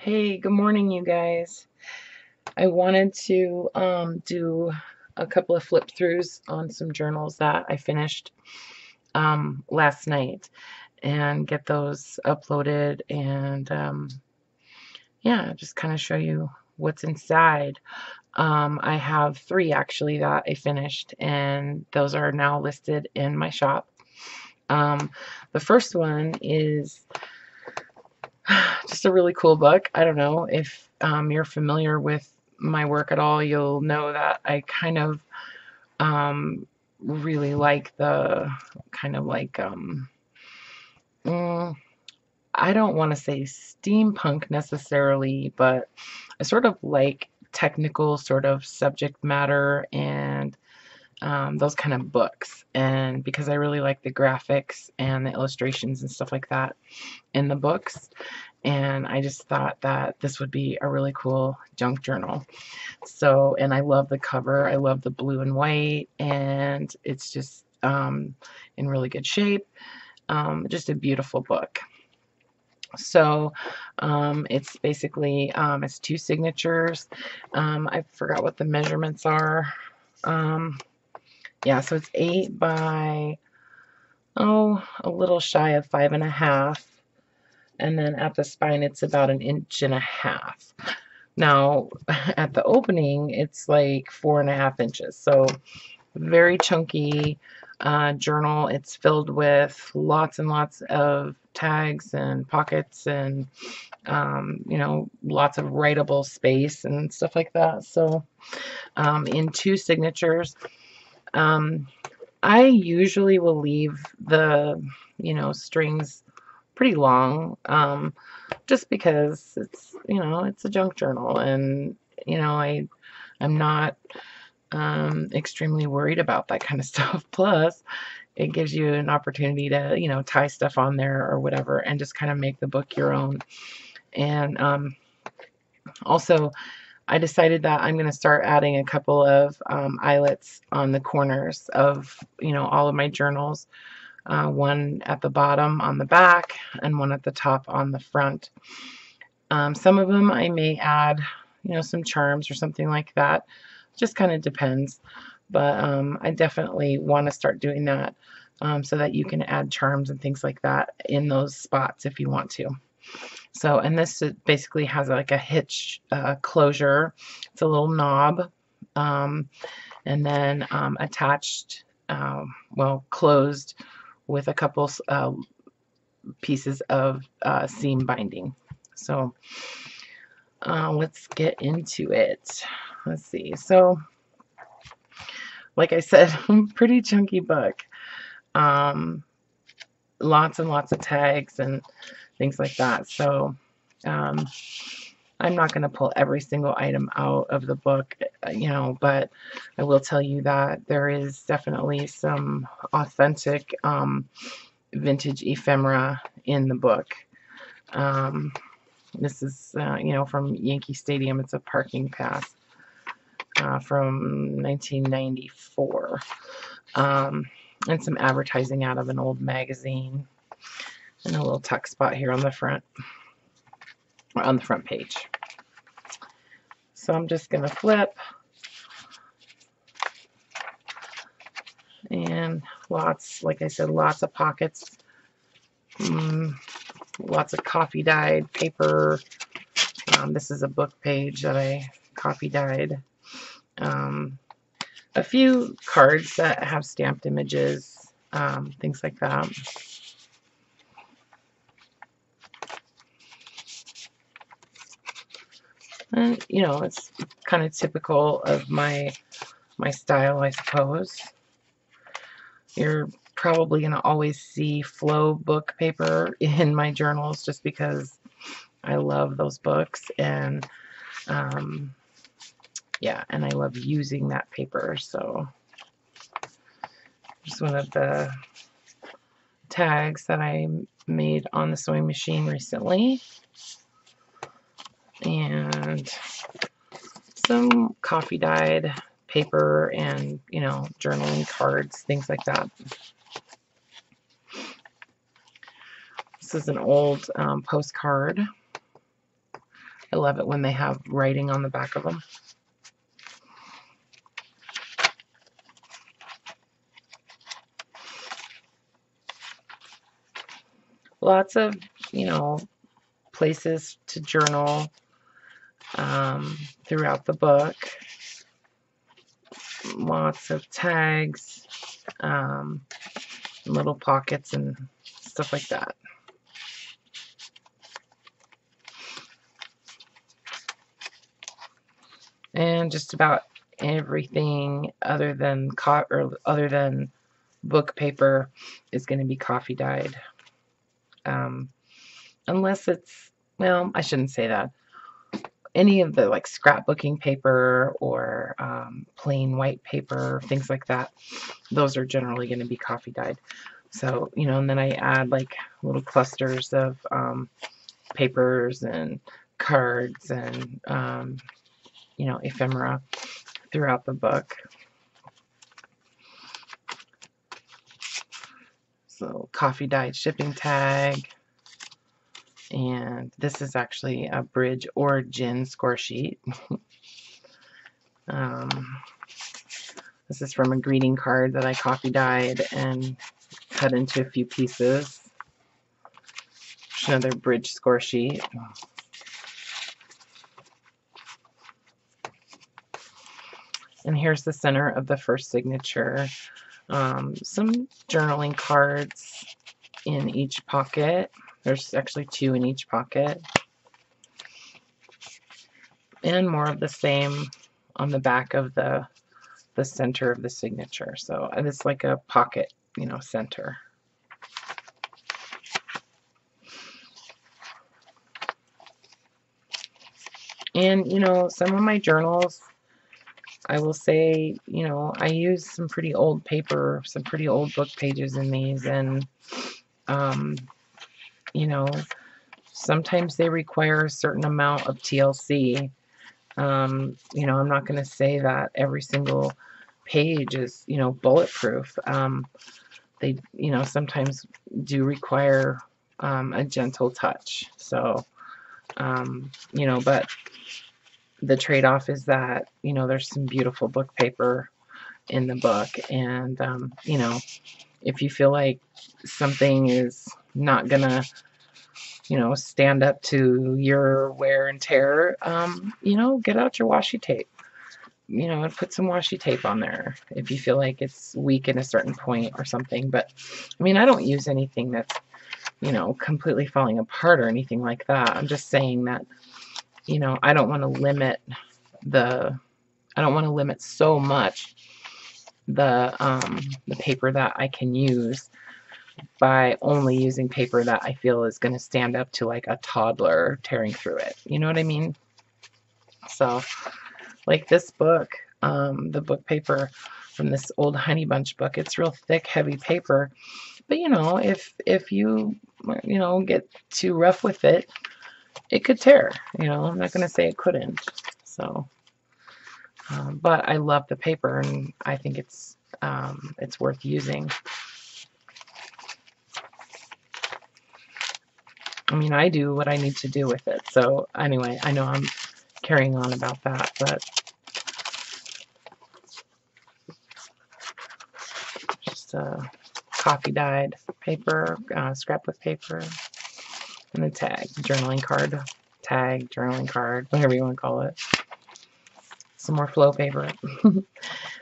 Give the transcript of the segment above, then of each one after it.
Hey, good morning, you guys. I wanted to do a couple of flip throughs on some journals that I finished last night and get those uploaded and yeah, just kind of show you what's inside. I have three actually that I finished, and those are now listed in my shop. The first one is just a really cool book. I don't know if you're familiar with my work at all. You'll know that I kind of really like the kind of like mm, I don't want to say steampunk necessarily, but I sort of like technical sort of subject matter and those kind of books. And because I really like the graphics and the illustrations and stuff like that in the books, and I just thought that this would be a really cool junk journal. So, and I love the cover. I love the blue and white, and it's just in really good shape. Just a beautiful book. So it's basically it's two signatures. I forgot what the measurements are. Yeah, so it's 8 by a little shy of 5.5. And then at the spine it's about 1.5 inches. Now at the opening it's like 4.5 inches, so very chunky journal. It's filled with lots and lots of tags and pockets and lots of writable space and stuff like that. So in two signatures, I usually will leave the strings pretty long, just because it's a junk journal, and I'm not extremely worried about that kind of stuff. Plus, it gives you an opportunity to tie stuff on there or whatever, and just kind of make the book your own. And also, I decided that I'm going to start adding a couple of eyelets on the corners of all of my journals. One at the bottom on the back and one at the top on the front. Some of them I may add, some charms or something like that. Just kind of depends. But I definitely want to start doing that so that you can add charms and things like that in those spots if you want to. So, and this basically has like a hitch closure. It's a little knob, and then attached, closed with a couple pieces of seam binding. So let's get into it. Let's see. So, like I said, pretty chunky book. Lots and lots of tags and things like that. So I'm not going to pull every single item out of the book, but I will tell you that there is definitely some authentic vintage ephemera in the book. This is, from Yankee Stadium. It's a parking pass from 1994. And some advertising out of an old magazine. And a little tuck spot here on the front page. So I'm just going to flip. And lots, like I said, lots of pockets. Lots of coffee dyed paper. This is a book page that I coffee dyed. A few cards that have stamped images, things like that. And it's kind of typical of my style, I suppose. You're probably going to always see flow book paper in my journals just because I love those books, and yeah, and I love using that paper. So just one of the tags that I made on the sewing machine recently, and some coffee dyed paper and journaling cards, things like that. This is an old postcard I love it when they have writing on the back of them. Lots of, you know, places to journal throughout the book. Lots of tags, little pockets and stuff like that. And just about everything other than book paper is going to be coffee dyed. Unless it's, well, I shouldn't say that. Any of the like scrapbooking paper or plain white paper, things like that, those are generally going to be coffee dyed. So, you know, and then I add like little clusters of papers and cards and, you know, ephemera throughout the book. So, coffee dyed shipping tag. And this is actually a bridge or gin score sheet. This is from a greeting card that I coffee dyed and cut into a few pieces. Another bridge score sheet. And here's the center of the first signature. Some journaling cards in each pocket. There's actually 2 in each pocket. And more of the same on the back of the center of the signature. So it's like a pocket, you know, center. And, you know, some of my journals, I will say, you know, I use some pretty old paper, some pretty old book pages in these, and, you know, sometimes they require a certain amount of TLC. You know, I'm not going to say that every single page is, you know, bulletproof. They, you know, sometimes do require a gentle touch. So, you know, but the trade-off is that, you know, there's some beautiful book paper in the book, and, you know, if you feel like something is not gonna, you know, stand up to your wear and tear, you know, get out your washi tape, you know, and put some washi tape on there if you feel like it's weak at a certain point or something. But, I mean, I don't use anything that's, you know, completely falling apart or anything like that. I'm just saying that, you know, I don't want to limit so much the paper that I can use by only using paper that I feel is going to stand up to like a toddler tearing through it. You know what I mean? So, like this book, the book paper from this old Honey Bunch book, it's real thick, heavy paper. But, you know, if you, you know, get too rough with it, it could tear. You know, I'm not going to say it couldn't. So, but I love the paper, and I think it's worth using. I mean, I do what I need to do with it. So anyway, I know I'm carrying on about that, but just coffee dyed paper, scrapbook paper, and the tag, journaling card, tag, journaling card, whatever you want to call it. Some more flow paper.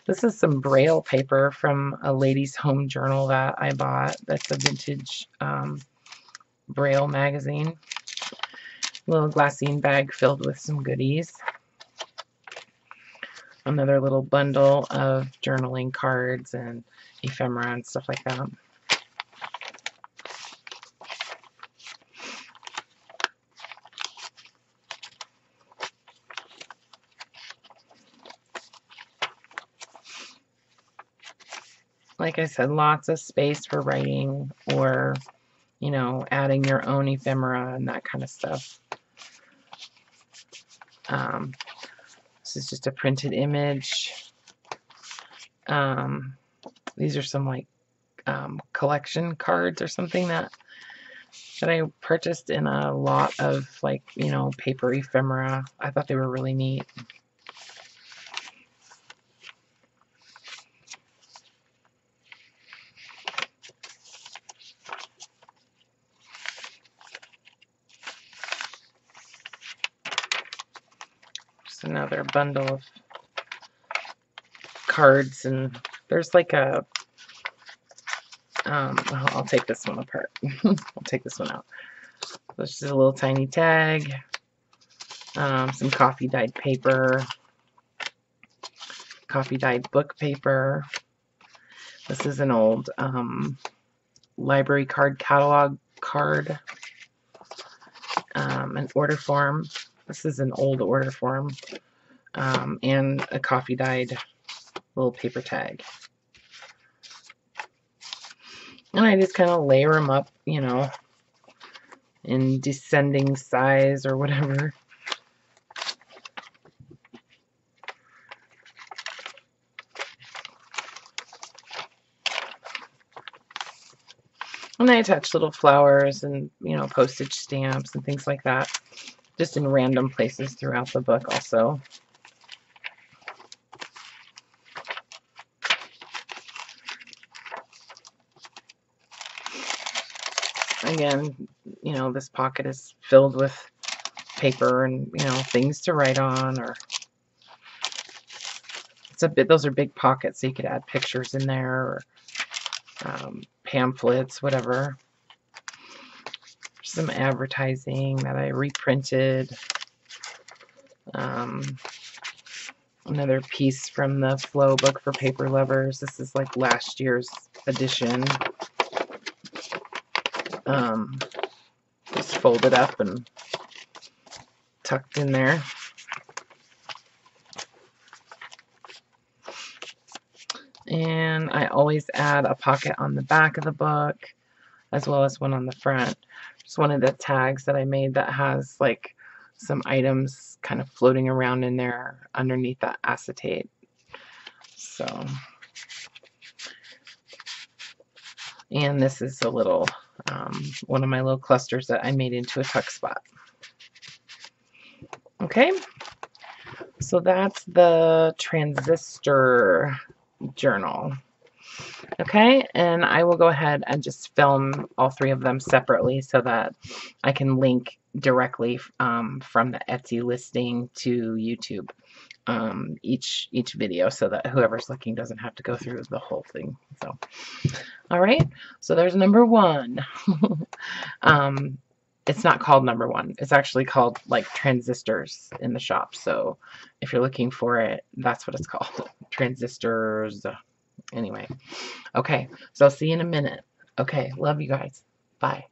This is some Braille paper from a ladies' home journal that I bought. That's a vintage Braille magazine. Little glassine bag filled with some goodies. Another little bundle of journaling cards and ephemera and stuff like that. Like I said, lots of space for writing or, you know, adding your own ephemera and that kind of stuff. This is just a printed image. These are some like collection cards or something that that I purchased in a lot of, like, you know, paper ephemera. I thought they were really neat. Just another bundle of cards, and there's like a I'll take this one apart. I'll take this one out. This is a little tiny tag, some coffee dyed paper, coffee dyed book paper. This is an old library card catalog card, an order form. This is an old order form, and a coffee dyed little paper tag. And I just kind of layer them up, you know, in descending size or whatever. And I attach little flowers and, you know, postage stamps and things like that, just in random places throughout the book also. Again, you know, this pocket is filled with paper and, you know, things to write on, or it's a bit, those are big pockets, so you could add pictures in there, or pamphlets, whatever. Some advertising that I reprinted. Another piece from the Flow book for paper lovers. This is like last year's edition. Just folded up and tucked in there. And I always add a pocket on the back of the book as well as one on the front. Just one of the tags that I made that has like some items kind of floating around in there underneath that acetate. So, and this is a little one of my little clusters that I made into a tuck spot. Okay, so that's the transistor journal. Okay, and I will go ahead and just film all three of them separately so that I can link directly from the Etsy listing to YouTube each video, so that whoever's looking doesn't have to go through the whole thing. So, all right, so there's number one. It's not called number one. It's actually called like Transistors in the shop. So if you're looking for it, that's what it's called. Transistors. Anyway. Okay. So I'll see you in a minute. Okay. Love you guys. Bye.